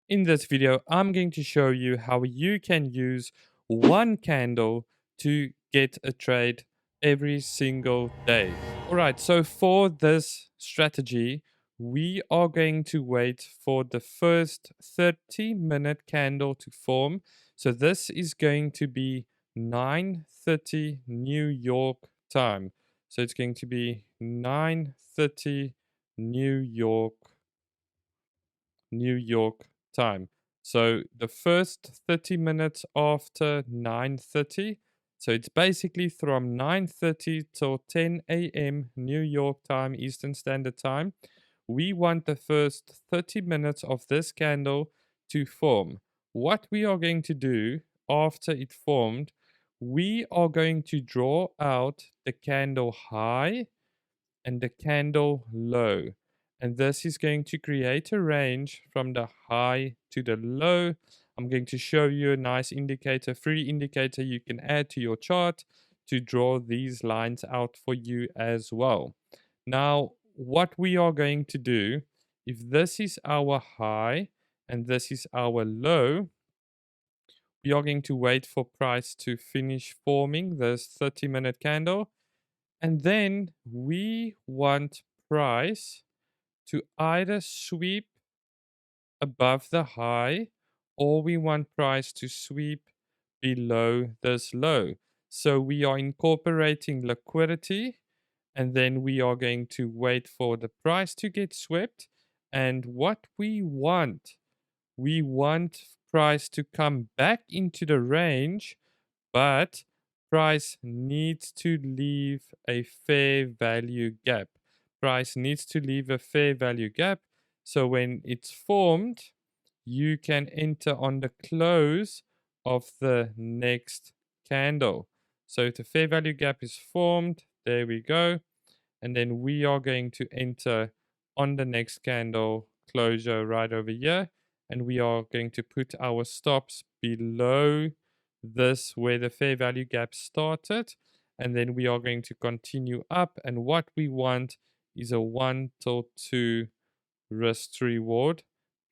In this video, I'm going to show you how you can use one candle to get a trade every single day. All right, so for this strategy, we are going to wait for the first 30-minute candle to form. So this is going to be 9:30 New York time. So it's going to be 9:30 New York time. So the first 30 minutes after 9:30. So it's basically from 9:30 till 10 a.m. New York time, Eastern Standard Time. We want the first 30 minutes of this candle to form. What we are going to do after it formed, we are going to draw out the candle high and the candle low. And this is going to create a range from the high to the low. I'm going to show you a nice indicator, free indicator you can add to your chart to draw these lines out for you as well. Now, what we are going to do, if this is our high and this is our low, we are going to wait for price to finish forming this 30-minute candle. And then we want price to either sweep above the high or we want price to sweep below this low. So we are incorporating liquidity and then we are going to wait for the price to get swept. And what we want price to come back into the range, but price needs to leave a fair value gap. Price needs to leave a fair value gap. So when it's formed, you can enter on the close of the next candle. So if the fair value gap is formed, there we go. And then we are going to enter on the next candle closure right over here. And we are going to put our stops below this where the fair value gap started. And then we are going to continue up. And what we want is a 1 till 2 risk to reward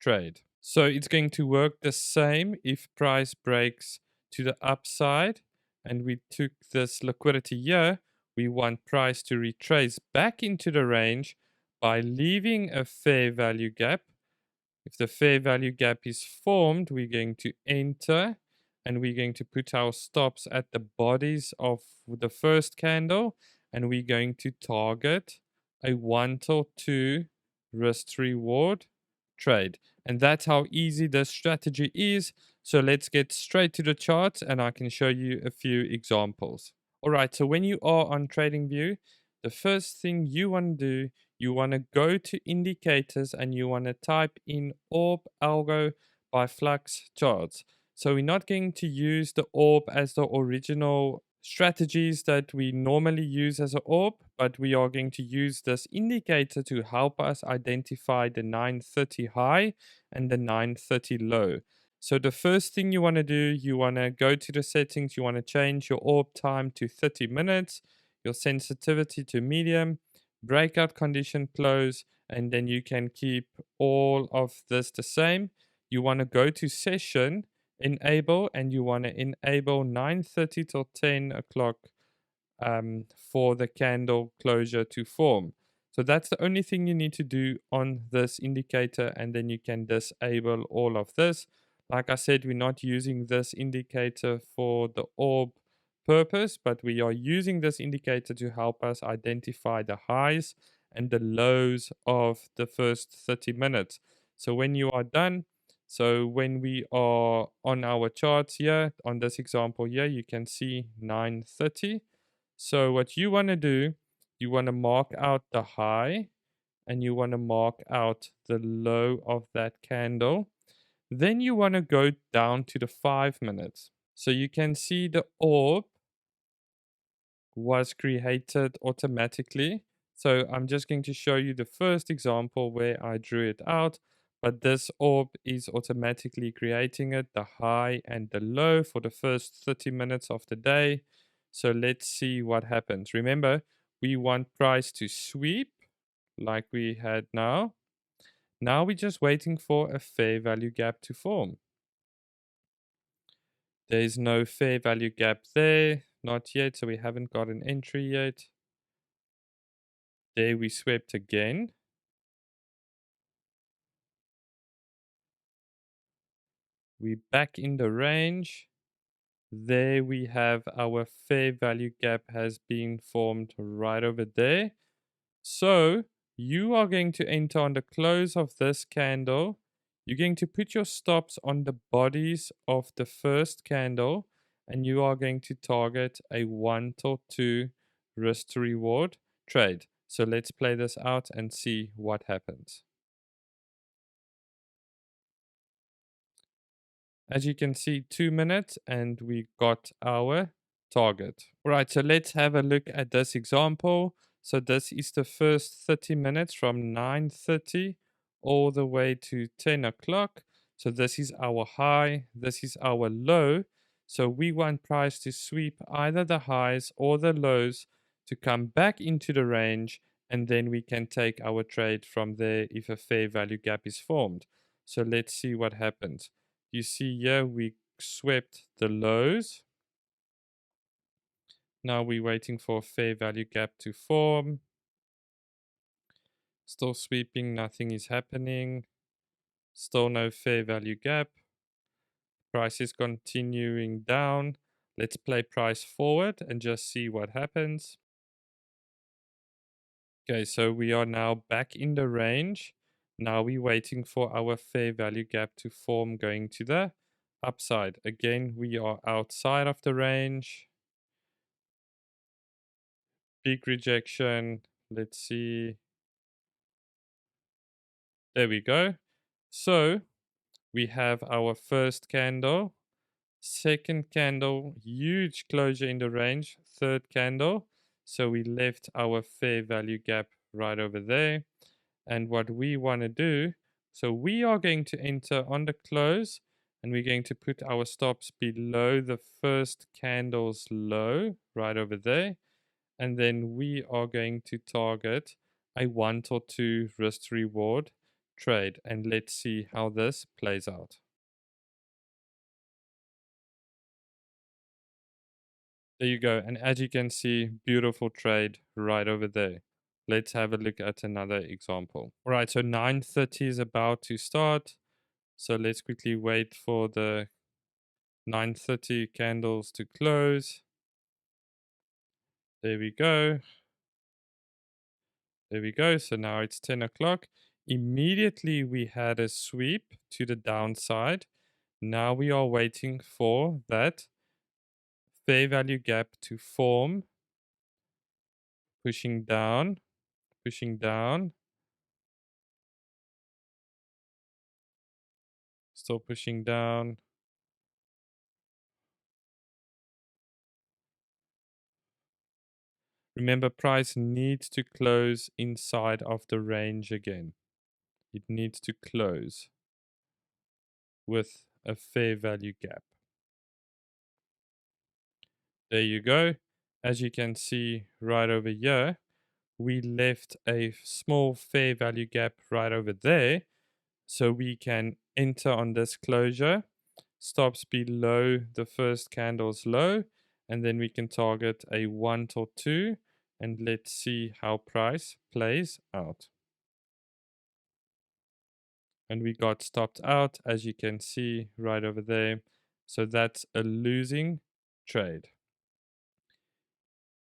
trade. So it's going to work the same if price breaks to the upside and we took this liquidity here. We want price to retrace back into the range by leaving a fair value gap. If the fair value gap is formed, we're going to enter and we're going to put our stops at the bodies of the first candle and we're going to target a 1 till 2 risk to reward trade. And that's how easy this strategy is. So let's get straight to the chart and I can show you a few examples. All right, so when you are on TradingView, the first thing you want to do, you want to go to indicators and you want to type in orb algo by Flux Charts. So we're not going to use the orb as the original strategies that we normally use as an orb, but we are going to use this indicator to help us identify the 9:30 high and the 9:30 low. So the first thing you want to do, you want to go to the settings, you want to change your orb time to 30 minutes, your sensitivity to medium, breakout condition close, and then you can keep all of this the same. You want to go to session, enable, and you want to enable 9:30 till 10 o'clock for the candle closure to form. So that's the only thing you need to do on this indicator, and then you can disable all of this. Like I said, we're not using this indicator for the orb purpose, but we are using this indicator to help us identify the highs and the lows of the first 30 minutes. So when you are done, so when we are on our charts here, on this example here, you can see 9:30. So what you want to do, you want to mark out the high and you want to mark out the low of that candle. Then you want to go down to the 5 minutes. So you can see the orb was created automatically. So I'm just going to show you the first example where I drew it out, but this orb is automatically creating it, the high and the low for the first 30 minutes of the day. So let's see what happens. Remember, we want price to sweep like we had now. Now we're just waiting for a fair value gap to form. There's no fair value gap there, not yet, so we haven't got an entry yet. There we swept again. We're back in the range. There we have our fair value gap has been formed right over there. So you are going to enter on the close of this candle. You're going to put your stops on the bodies of the first candle, and you are going to target a 1 till 2 risk to reward trade. So let's play this out and see what happens. As you can see, 2 minutes and we got our target. All right, so let's have a look at this example. So this is the first 30 minutes from 9:30 all the way to 10 o'clock. So this is our high, this is our low. So we want price to sweep either the highs or the lows to come back into the range, and then we can take our trade from there if a fair value gap is formed. So let's see what happens. You see here we swept the lows. Now we're waiting for a fair value gap to form. Still sweeping, nothing is happening. Still no fair value gap. Price is continuing down. Let's play price forward and just see what happens. Okay, so we are now back in the range. Now we're waiting for our fair value gap to form going to the upside. Again, we are outside of the range. Big rejection. Let's see. There we go. So we have our first candle, second candle, huge closure in the range, third candle. So we left our fair value gap right over there. And what we want to do, so we are going to enter on the close and we're going to put our stops below the first candle's low right over there. And then we are going to target a 1 or 2 risk reward trade, and let's see how this plays out. There you go, and as you can see, beautiful trade right over there. Let's have a look at another example. All right, so 9:30 is about to start, so let's quickly wait for the 9:30 candles to close. There we go. There we go. So now it's 10 o'clock. Immediately we had a sweep to the downside. Now we are waiting for that fair value gap to form, pushing down, still pushing down. Remember, price needs to close inside of the range again. It needs to close with a fair value gap. There you go. As you can see right over here, we left a small fair value gap right over there. So we can enter on this closure, stops below the first candle's low, and then we can target a 1 or 2, and let's see how price plays out. And we got stopped out, as you can see right over there. So that's a losing trade.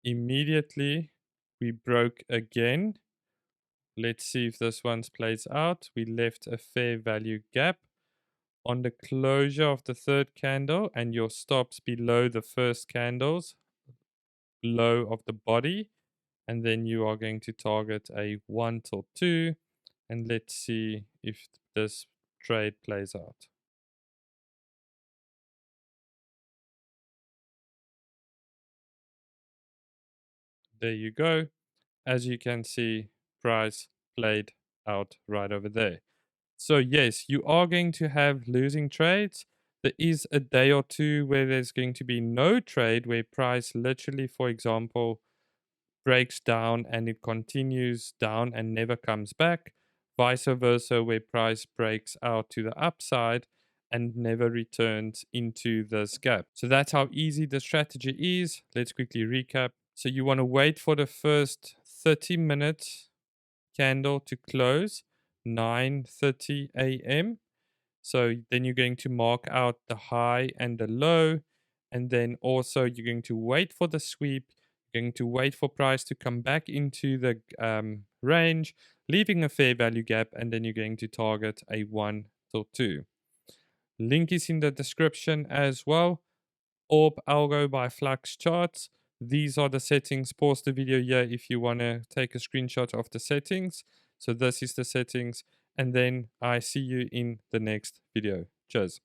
Immediately we broke again. Let's see if this one plays out. We left a fair value gap on the closure of the third candle, and your stops below the first candle's low of the body, and then you are going to target a 1 till 2, and let's see if this trade plays out. There you go. As you can see, price played out right over there. So yes, you are going to have losing trades. There is a day or two where there's going to be no trade, where price literally, for example, breaks down and it continues down and never comes back. vice versa, where price breaks out to the upside and never returns into this gap. So that's how easy the strategy is. Let's quickly recap. So you want to wait for the first 30-minute candle to close 9:30 a.m. So then you're going to mark out the high and the low, and then also you're going to wait for the sweep. You're going to wait for price to come back into the range, leaving a fair value gap, and then you're going to target a 1 till 2. Link is in the description as well. Orb Algo by Flux Charts. These are the settings. Pause the video here if you want to take a screenshot of the settings. So this is the settings. And then I see you in the next video. Cheers.